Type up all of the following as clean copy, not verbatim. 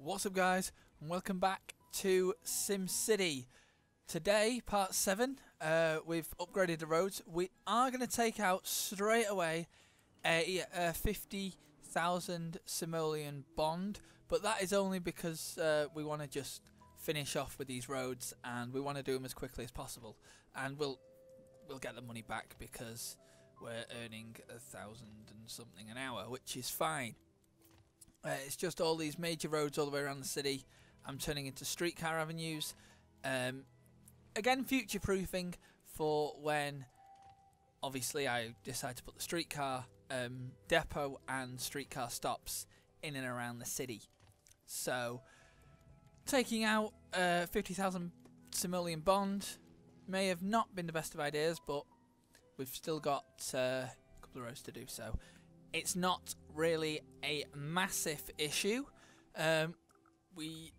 What's up guys, and welcome back to SimCity. Today, part 7, we've upgraded the roads. We are going to take out straight away a 50,000 simoleon bond, but that is only because we want to just finish off with these roads and we want to do them as quickly as possible, and we'll get the money back because we're earning 1,000 and something an hour, which is fine. It's just all these major roads all the way around the city I'm turning into streetcar avenues. Again, future proofing for when obviously I decide to put the streetcar depot and streetcar stops in and around the city. So taking out 50,000 simoleon bond may have not been the best of ideas, but we've still got a couple of roads to do, so it's not really a massive issue. We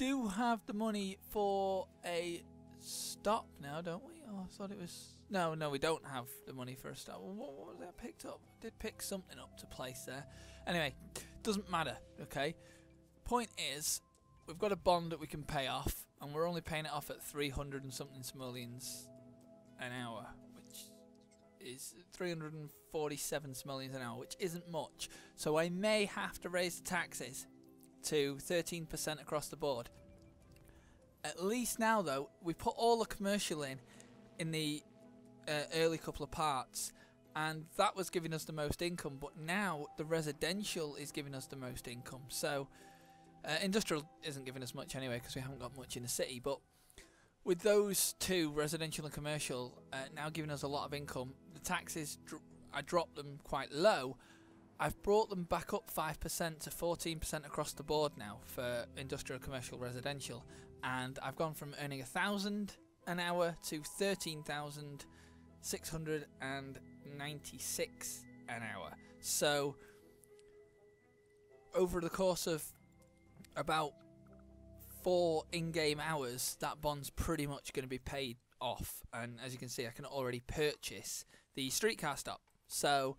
do have the money for a stop now, don't we? Oh, I thought it was... No, we don't have the money for a stop. What was that picked up? I did pick something up to place there. Anyway, doesn't matter, okay? Point is, we've got a bond that we can pay off, and we're only paying it off at 300 and something simoleons an hour, which is 347 simoleons an hour, which isn't much. So I may have to raise the taxes to 13% across the board. At least now though, we put all the commercial in the early couple of parts, and that was giving us the most income, but now the residential is giving us the most income. So industrial isn't giving us much anyway because we haven't got much in the city, but with those two, residential and commercial, now giving us a lot of income, the taxes, I dropped them quite low. I've brought them back up 5% to 14% across the board now for industrial, commercial, residential, and I've gone from earning 1,000 an hour to 13,696 an hour. So over the course of about 4 in-game hours, that bond's pretty much going to be paid off, and as you can see I can already purchase the streetcar stop. So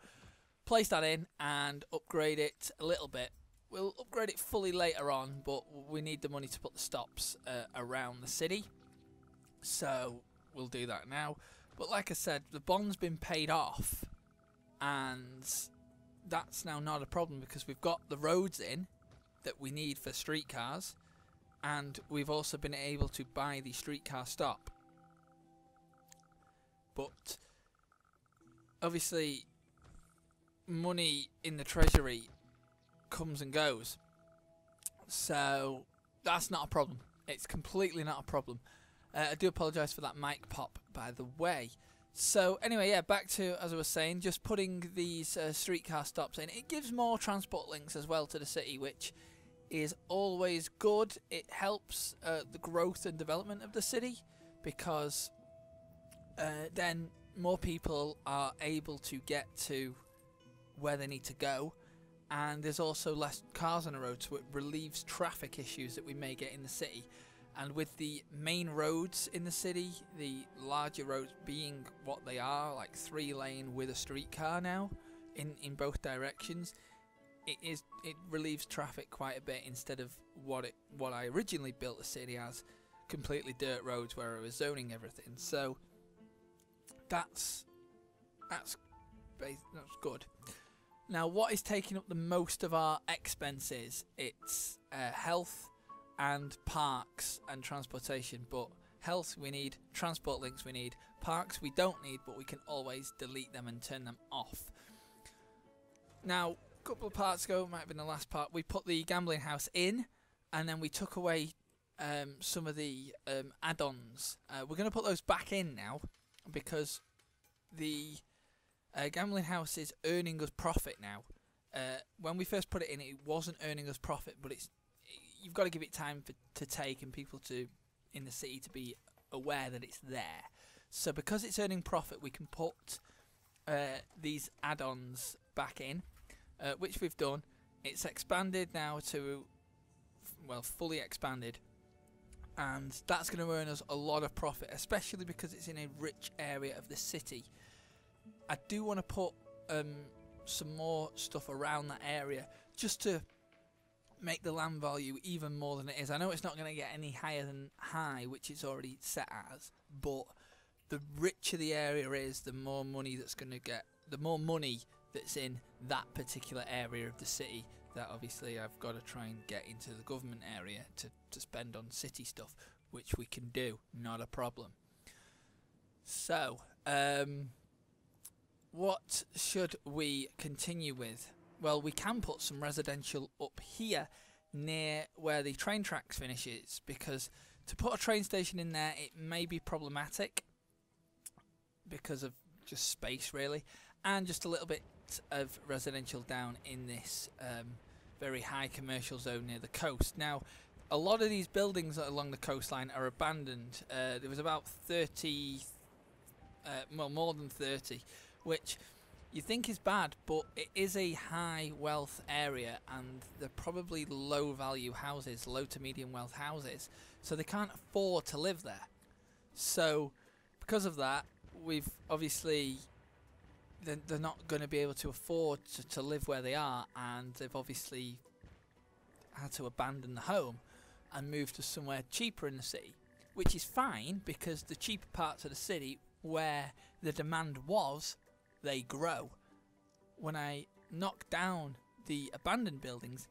place that in and upgrade it a little bit. We'll upgrade it fully later on, but we need the money to put the stops around the city, so we'll do that now. But like I said, the bond's been paid off, and that's now not a problem because we've got the roads in that we need for streetcars, and we've also been able to buy the streetcar stop. But obviously money in the treasury comes and goes, so that's not a problem. It's completely not a problem. I do apologise for that mic pop, by the way. So anyway, yeah, back to, as I was saying, just putting these streetcar stops in. It gives more transport links as well to the city, which is always good. It helps the growth and development of the city, because then more people are able to get to where they need to go, and there's also less cars on the road, so it relieves traffic issues that we may get in the city. And with the main roads in the city, the larger roads being what they are, like 3-lane with a streetcar now in both directions, it relieves traffic quite a bit instead of what I originally built the city as, completely dirt roads where I was zoning everything. So that's good. Now, what is taking up the most of our expenses? It's health and parks and transportation. But health we need, transport links we need, parks we don't need, but we can always delete them and turn them off. Now, a couple of parts ago, might have been the last part, we put the gambling house in, and then we took away some of the add-ons. We're going to put those back in now, because the gambling house is earning us profit now. When we first put it in, it wasn't earning us profit, but you've got to give it time to take, and people in the city to be aware that it's there. So because it's earning profit, we can put these add-ons back in, which we've done. It's expanded now to, well, fully expanded, and that's going to earn us a lot of profit, especially because it's in a rich area of the city. I do want to put some more stuff around that area just to make the land value even more than it is. I know it's not going to get any higher than high, which it's already set as, but the richer the area is, the more money that's going to get, the more money that's in that particular area of the city that obviously I've got to try and get into the government area to spend on city stuff, which we can do, not a problem. So, what should we continue with? Well, we can put some residential up here near where the train tracks finishes, because to put a train station in there, it may be problematic because of just space, really, and just a little bit of residential down in this very high commercial zone near the coast. Now, a lot of these buildings along the coastline are abandoned. There was about 30, well, more than 30, which you think is bad, but it is a high wealth area, and they're probably low value houses, low to medium wealth houses, so they can't afford to live there. So because of that, we've obviously, they're not going to be able to afford to live where they are, and they've obviously had to abandon the home and move to somewhere cheaper in the city, which is fine, because the cheaper parts of the city where the demand was, they grow. When I knock down the abandoned buildings,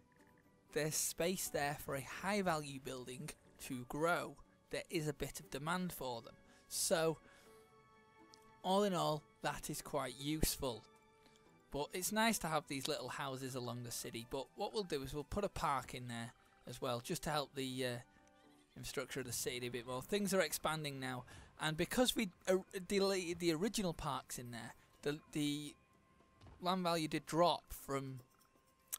there's space there for a high value building to grow. There is a bit of demand for them. So all in all, that is quite useful. But it's nice to have these little houses along the city. But what we'll do is we'll put a park in there as well, just to help the infrastructure of the city a bit more. Things are expanding now, and because we deleted the original parks in there, the land value did drop from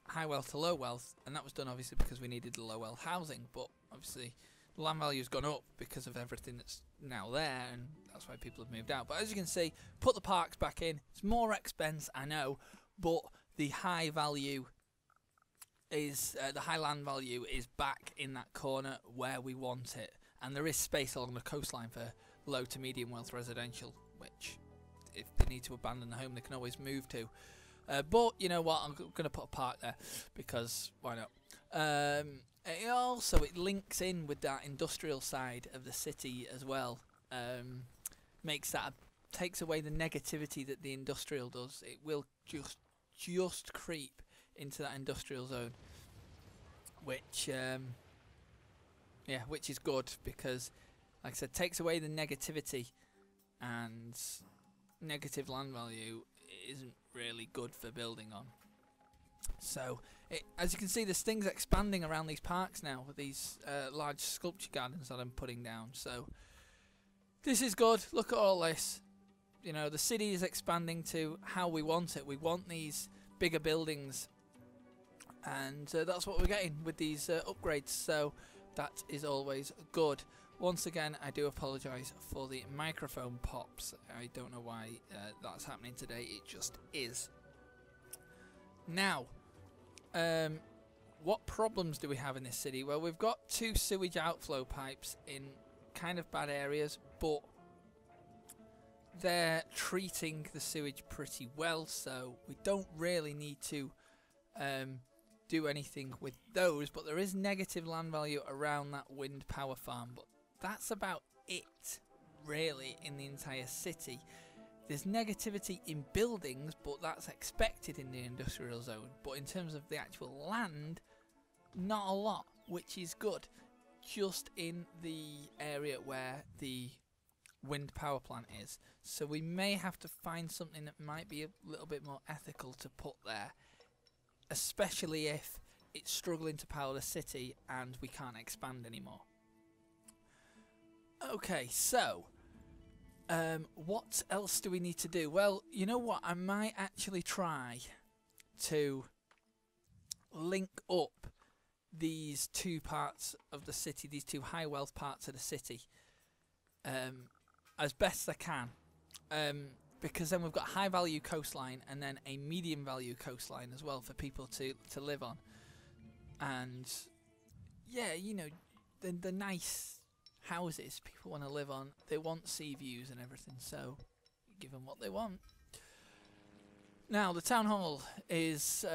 high wealth to low wealth, and that was done obviously because we needed the low wealth housing. But obviously the land value has gone up because of everything that's now there, and that's why people have moved out. But as you can see, put the parks back in. It's more expense, I know, but the high value is the high land value is back in that corner where we want it, and there is space along the coastline for low to medium wealth residential, which if they need to abandon the home, they can always move to. But you know what, I'm going to put a park there because why not? It links in with that industrial side of the city as well. Takes away the negativity that the industrial does. It will just creep into that industrial zone, which which is good, because like I said, takes away the negativity, and negative land value isn't really good for building on. So as you can see, there's things expanding around these parks now with these large sculpture gardens that I'm putting down. So this is good. Look at all this. You know, the city is expanding to how we want it. We want these bigger buildings, and that's what we're getting with these upgrades. So that is always good. Once again, I do apologise for the microphone pops. I don't know why that's happening today. It just is. Now, what problems do we have in this city? Well, we've got 2 sewage outflow pipes in kind of bad areas, but they're treating the sewage pretty well, so we don't really need to do anything with those. But there is negative land value around that wind power farm, but that's about it really in the entire city. There's negativity in buildings, but that's expected in the industrial zone. But in terms of the actual land, not a lot, which is good. Just in the area where the wind power plant is. So we may have to find something that might be a little bit more ethical to put there, especially if it's struggling to power the city and we can't expand anymore. Okay, so what else do we need to do? Well, you know what? I might actually try to link up these 2 parts of the city, these 2 high wealth parts of the city, as best I can, because then we've got high value coastline and then a medium value coastline as well for people to live on. And yeah, you know, the nice houses people want to live on, they want sea views and everything, so give them what they want. Now the town hall is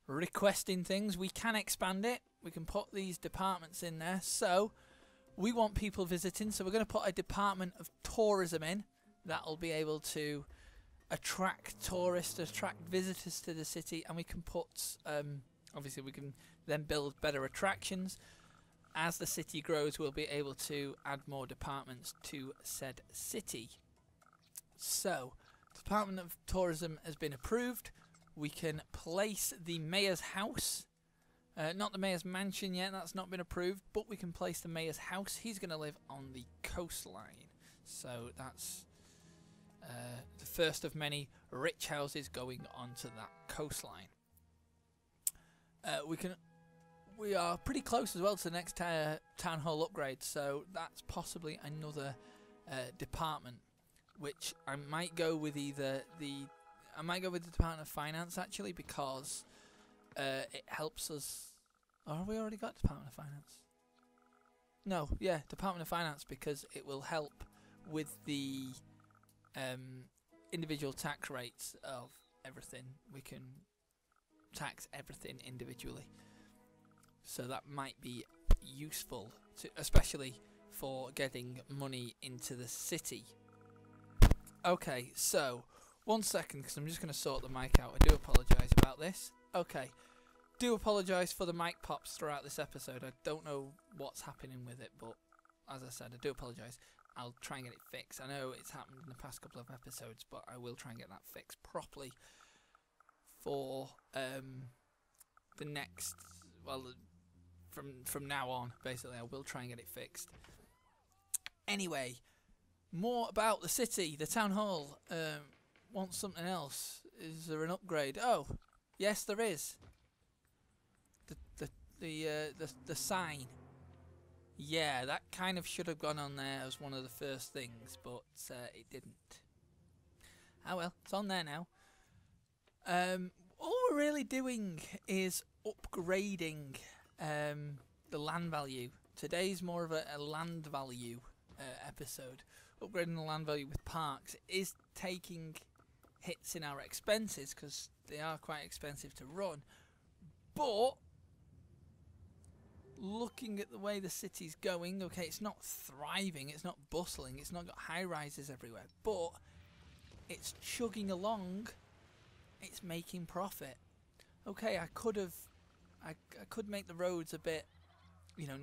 requesting things, we can expand it. We can put these departments in there. So we want people visiting, so we're going to put a department of tourism in. That'll be able to attract tourists, attract visitors to the city, and we can put obviously we can then build better attractions. As the city grows, we'll be able to add more departments to said city. So Department of Tourism has been approved. We can place the mayor's house, not the mayor's mansion yet, that's not been approved, but we can place the mayor's house. He's going to live on the coastline, so that's the first of many rich houses going onto that coastline. We are pretty close as well to the next town hall upgrade, so that's possibly another department, which I might go with I might go with the Department of Finance actually, because it helps us. Or have we already got Department of Finance? No, yeah, Department of Finance, because it will help with the individual tax rates of everything. We can tax everything individually, so that might be useful, especially for getting money into the city. Okay, so 1 second, because I'm just going to sort the mic out. I do apologise about this. Okay, do apologise for the mic pops throughout this episode. I don't know what's happening with it, but as I said, I do apologise. I'll try and get it fixed. I know it's happened in the past couple of episodes, but I will try and get that fixed properly for the next, well, from now on, basically. I will try and get it fixed. Anyway, more about the city. The town hall wants something else. Is there an upgrade? Oh, yes, there is. The sign. Yeah, that kind of should have gone on there as one of the first things, but it didn't. Oh well, it's on there now. All we're really doing is upgrading the land value. Today's more of a land value episode. Upgrading the land value with parks is taking hits in our expenses, because they are quite expensive to run, but looking at the way the city's going, okay, it's not thriving, it's not bustling, it's not got high rises everywhere, but it's chugging along, it's making profit. Okay, I could make the roads a bit,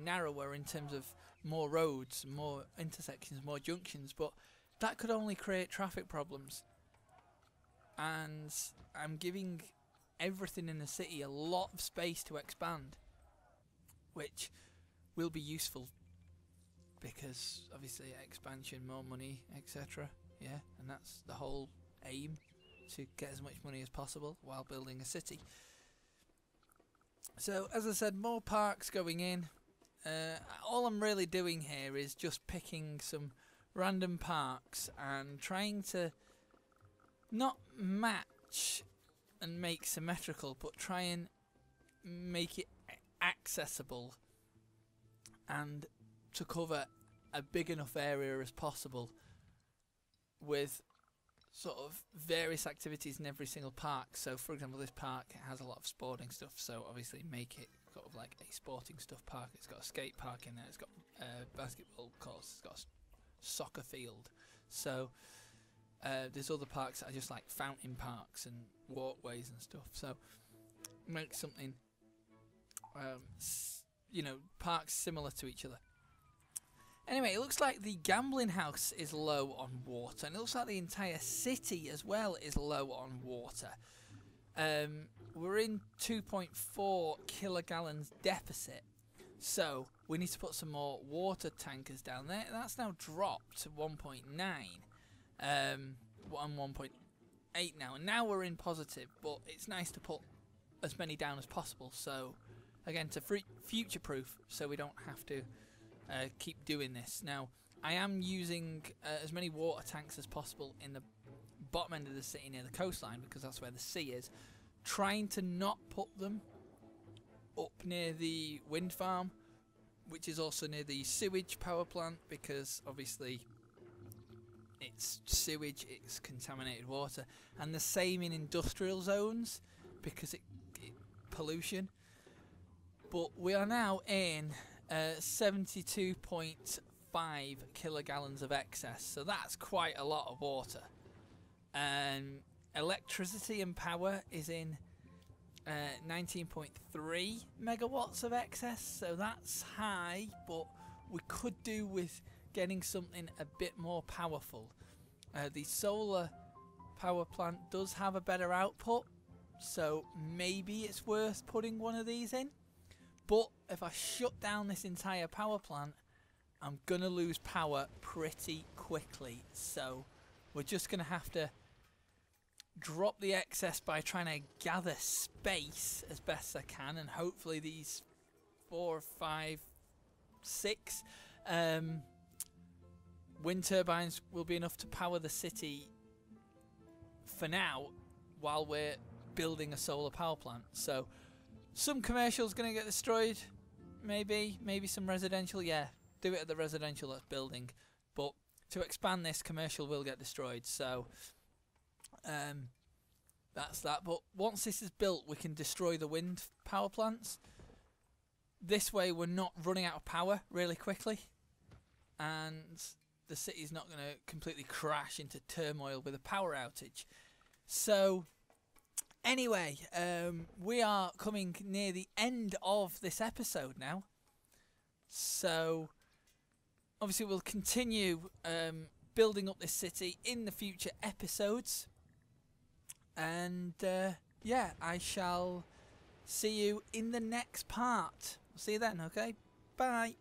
narrower in terms of more roads, more intersections, more junctions, but that could only create traffic problems. And I'm giving everything in the city a lot of space to expand, which will be useful, because obviously expansion, more money, etc. Yeah, and that's the whole aim, to get as much money as possible while building a city. So as I said, more parks going in. All I'm really doing here is just picking some random parks and trying to not match and make symmetrical, but try and make it accessible and to cover a big enough area as possible, with sort of various activities in every single park. So for example, this park has a lot of sporting stuff, so obviously make it sort of like a sporting stuff park. It's got a skate park in there, it's got a basketball course, it's got a soccer field. So there's other parks that are just like fountain parks and walkways and stuff, so make something parks similar to each other. Anyway, it looks like the gambling house is low on water, and it looks like the entire city as well is low on water. We're in 2.4 kilogallons deficit, so we need to put some more water tankers down there. That's now dropped to 1.9, on 1.8 now, and now we're in positive, but it's nice to put as many down as possible, so again, to future-proof, so we don't have to keep doing this. Now, I am using as many water tanks as possible in the bottom end of the city near the coastline, because that's where the sea is. Trying to not put them up near the wind farm, which is also near the sewage power plant, because obviously it's sewage, it's contaminated water, and the same in industrial zones, because it pollution. But we are now in 72.5 kilogallons of excess, so that's quite a lot of water. And electricity and power is in 19.3 megawatts of excess, so that's high, but we could do with getting something a bit more powerful. The solar power plant does have a better output, so maybe it's worth putting one of these in. But if I shut down this entire power plant, I'm gonna lose power pretty quickly, so we're just gonna have to drop the excess by trying to gather space as best I can, and hopefully these 4, 5, 6 wind turbines will be enough to power the city for now while we're building a solar power plant. So some commercial's going to get destroyed, maybe some residential. Yeah, do it at the residential that's building, but to expand this, commercial will get destroyed. So that's that. But once this is built, we can destroy the wind power plants. This way we're not running out of power really quickly, and the city's not going to completely crash into turmoil with a power outage. So anyway, we are coming near the end of this episode now. So obviously we'll continue building up this city in the future episodes. And yeah, I shall see you in the next part. See you then, okay? Bye.